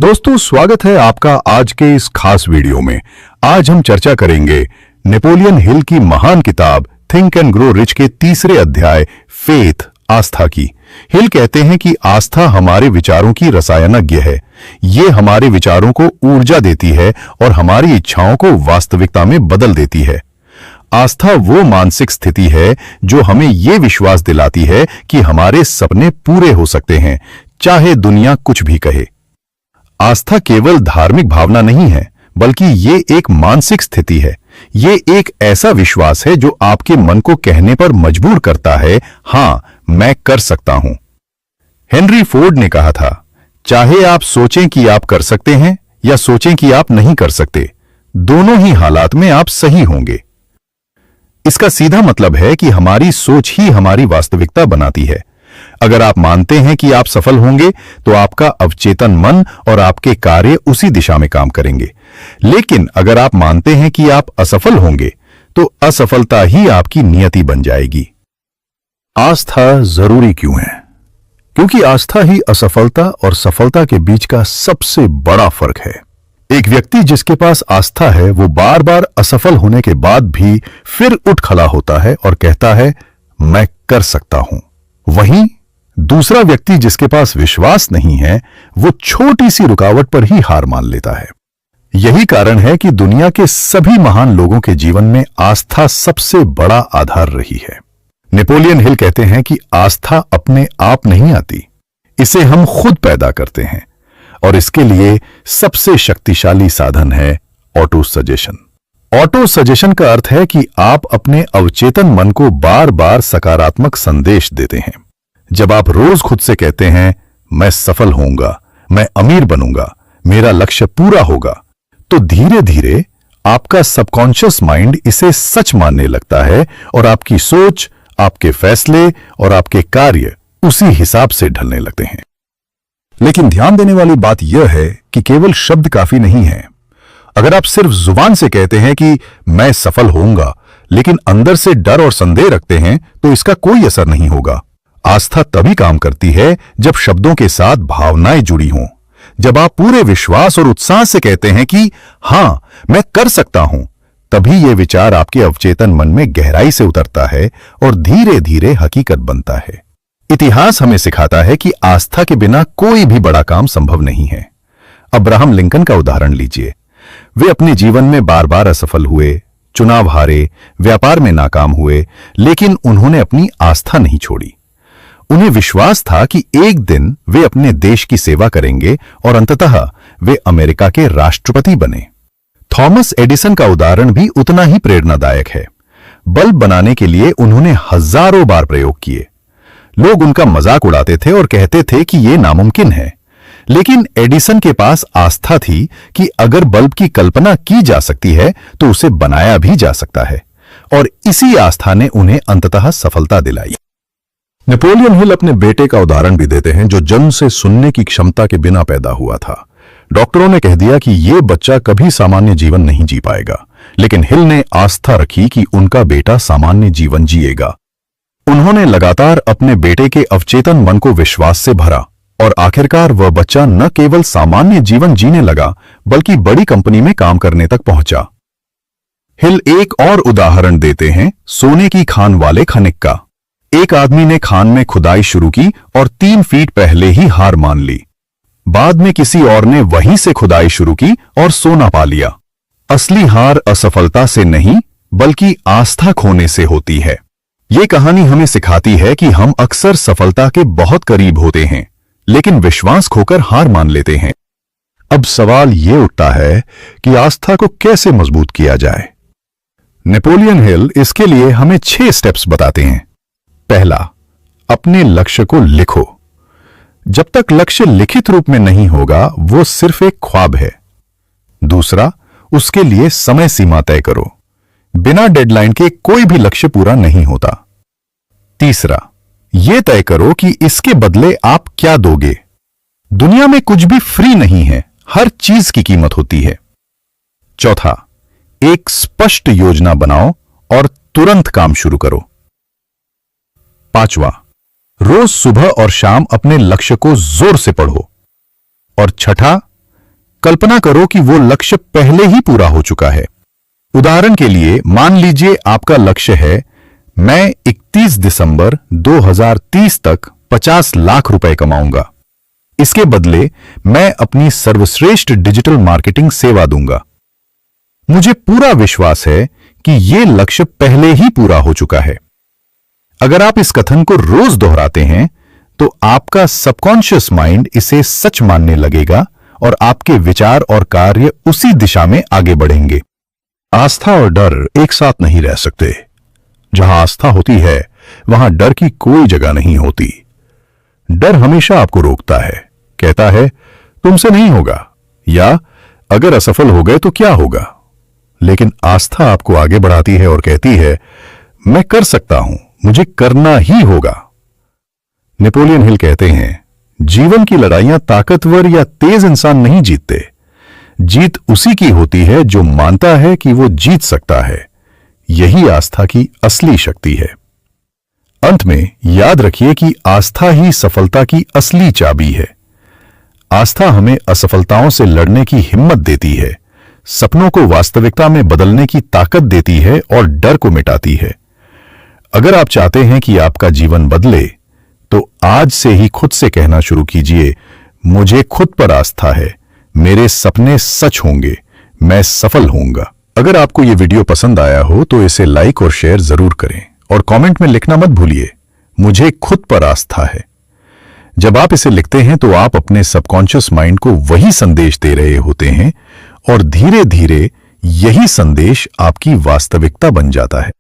दोस्तों, स्वागत है आपका आज के इस खास वीडियो में। आज हम चर्चा करेंगे नेपोलियन हिल की महान किताब थिंक एंड ग्रो रिच के तीसरे अध्याय फेथ, आस्था की। हिल कहते हैं कि आस्था हमारे विचारों की रसायनज्ञ है। ये हमारे विचारों को ऊर्जा देती है और हमारी इच्छाओं को वास्तविकता में बदल देती है। आस्था वो मानसिक स्थिति है जो हमें ये विश्वास दिलाती है कि हमारे सपने पूरे हो सकते हैं, चाहे दुनिया कुछ भी कहे। आस्था केवल धार्मिक भावना नहीं है, बल्कि ये एक मानसिक स्थिति है। ये एक ऐसा विश्वास है जो आपके मन को कहने पर मजबूर करता है, हां, मैं कर सकता हूं। हेनरी फोर्ड ने कहा था, चाहे आप सोचें कि आप कर सकते हैं या सोचें कि आप नहीं कर सकते, दोनों ही हालात में आप सही होंगे। इसका सीधा मतलब है कि हमारी सोच ही हमारी वास्तविकता बनाती है। अगर आप मानते हैं कि आप सफल होंगे, तो आपका अवचेतन मन और आपके कार्य उसी दिशा में काम करेंगे। लेकिन अगर आप मानते हैं कि आप असफल होंगे, तो असफलता ही आपकी नियति बन जाएगी। आस्था जरूरी क्यों है? क्योंकि आस्था ही असफलता और सफलता के बीच का सबसे बड़ा फर्क है। एक व्यक्ति जिसके पास आस्था है, वो बार बार असफल होने के बाद भी फिर उठ खड़ा होता है और कहता है, मैं कर सकता हूं। वहीं दूसरा व्यक्ति जिसके पास विश्वास नहीं है, वो छोटी सी रुकावट पर ही हार मान लेता है। यही कारण है कि दुनिया के सभी महान लोगों के जीवन में आस्था सबसे बड़ा आधार रही है। नेपोलियन हिल कहते हैं कि आस्था अपने आप नहीं आती, इसे हम खुद पैदा करते हैं, और इसके लिए सबसे शक्तिशाली साधन है ऑटो सजेशन। ऑटो सजेशन का अर्थ है कि आप अपने अवचेतन मन को बार बार सकारात्मक संदेश देते हैं। जब आप रोज खुद से कहते हैं, मैं सफल होऊंगा, मैं अमीर बनूंगा, मेरा लक्ष्य पूरा होगा, तो धीरे धीरे आपका सबकॉन्शियस माइंड इसे सच मानने लगता है और आपकी सोच, आपके फैसले और आपके कार्य उसी हिसाब से ढलने लगते हैं। लेकिन ध्यान देने वाली बात यह है कि केवल शब्द काफी नहीं है। अगर आप सिर्फ जुबान से कहते हैं कि मैं सफल होऊंगा, लेकिन अंदर से डर और संदेह रखते हैं, तो इसका कोई असर नहीं होगा। आस्था तभी काम करती है जब शब्दों के साथ भावनाएं जुड़ी हों। जब आप पूरे विश्वास और उत्साह से कहते हैं कि हां, मैं कर सकता हूं, तभी यह विचार आपके अवचेतन मन में गहराई से उतरता है और धीरे धीरे हकीकत बनता है। इतिहास हमें सिखाता है कि आस्था के बिना कोई भी बड़ा काम संभव नहीं है। अब्राहम लिंकन का उदाहरण लीजिए। वे अपने जीवन में बार बार असफल हुए, चुनाव हारे, व्यापार में नाकाम हुए, लेकिन उन्होंने अपनी आस्था नहीं छोड़ी। उन्हें विश्वास था कि एक दिन वे अपने देश की सेवा करेंगे और अंततः वे अमेरिका के राष्ट्रपति बने। थॉमस एडिसन का उदाहरण भी उतना ही प्रेरणादायक है। बल्ब बनाने के लिए उन्होंने हजारों बार प्रयोग किए। लोग उनका मजाक उड़ाते थे और कहते थे कि यह नामुमकिन है, लेकिन एडिसन के पास आस्था थी कि अगर बल्ब की कल्पना की जा सकती है, तो उसे बनाया भी जा सकता है, और इसी आस्था ने उन्हें अंततः सफलता दिलाई। नेपोलियन हिल अपने बेटे का उदाहरण भी देते हैं, जो जन्म से सुनने की क्षमता के बिना पैदा हुआ था। डॉक्टरों ने कह दिया कि यह बच्चा कभी सामान्य जीवन नहीं जी पाएगा, लेकिन हिल ने आस्था रखी कि उनका बेटा सामान्य जीवन जिएगा। उन्होंने लगातार अपने बेटे के अवचेतन मन को विश्वास से भरा, और आखिरकार वह बच्चा न केवल सामान्य जीवन जीने लगा, बल्कि बड़ी कंपनी में काम करने तक पहुंचा। हिल एक और उदाहरण देते हैं, सोने की खान वाले खनिक का। एक आदमी ने खान में खुदाई शुरू की और 3 फीट पहले ही हार मान ली। बाद में किसी और ने वहीं से खुदाई शुरू की और सोना पा लिया। असली हार असफलता से नहीं, बल्कि आस्था खोने से होती है। ये कहानी हमें सिखाती है कि हम अक्सर सफलता के बहुत करीब होते हैं, लेकिन विश्वास खोकर हार मान लेते हैं। अब सवाल यह उठता है कि आस्था को कैसे मजबूत किया जाए। नेपोलियन हिल इसके लिए हमें 6 स्टेप्स बताते हैं। पहला, अपने लक्ष्य को लिखो। जब तक लक्ष्य लिखित रूप में नहीं होगा, वो सिर्फ एक ख्वाब है। दूसरा, उसके लिए समय सीमा तय करो। बिना डेडलाइन के कोई भी लक्ष्य पूरा नहीं होता। तीसरा, यह तय करो कि इसके बदले आप क्या दोगे। दुनिया में कुछ भी फ्री नहीं है, हर चीज की कीमत होती है। चौथा, एक स्पष्ट योजना बनाओ और तुरंत काम शुरू करो। पांचवा, रोज सुबह और शाम अपने लक्ष्य को जोर से पढ़ो। और छठा, कल्पना करो कि वो लक्ष्य पहले ही पूरा हो चुका है। उदाहरण के लिए मान लीजिए आपका लक्ष्य है, मैं 31 दिसंबर 2030 तक 50 लाख रुपए कमाऊंगा। इसके बदले मैं अपनी सर्वश्रेष्ठ डिजिटल मार्केटिंग सेवा दूंगा। मुझे पूरा विश्वास है कि यह लक्ष्य पहले ही पूरा हो चुका है। अगर आप इस कथन को रोज दोहराते हैं तो आपका सबकॉन्शियस माइंड इसे सच मानने लगेगा और आपके विचार और कार्य उसी दिशा में आगे बढ़ेंगे। आस्था और डर एक साथ नहीं रह सकते। जहां आस्था होती है वहां डर की कोई जगह नहीं होती। डर हमेशा आपको रोकता है, कहता है तुमसे नहीं होगा, या अगर असफल हो गए तो क्या होगा। लेकिन आस्था आपको आगे बढ़ाती है और कहती है मैं कर सकता हूं, मुझे करना ही होगा। नेपोलियन हिल कहते हैं जीवन की लड़ाइयां ताकतवर या तेज इंसान नहीं जीतते, जीत उसी की होती है जो मानता है कि वो जीत सकता है। यही आस्था की असली शक्ति है। अंत में याद रखिए कि आस्था ही सफलता की असली चाबी है। आस्था हमें असफलताओं से लड़ने की हिम्मत देती है, सपनों को वास्तविकता में बदलने की ताकत देती है और डर को मिटाती है। अगर आप चाहते हैं कि आपका जीवन बदले तो आज से ही खुद से कहना शुरू कीजिए, मुझे खुद पर आस्था है, मेरे सपने सच होंगे, मैं सफल होऊंगा। अगर आपको यह वीडियो पसंद आया हो तो इसे लाइक और शेयर जरूर करें और कमेंट में लिखना मत भूलिए, मुझे खुद पर आस्था है। जब आप इसे लिखते हैं तो आप अपने सबकॉन्शियस माइंड को वही संदेश दे रहे होते हैं और धीरे धीरे यही संदेश आपकी वास्तविकता बन जाता है।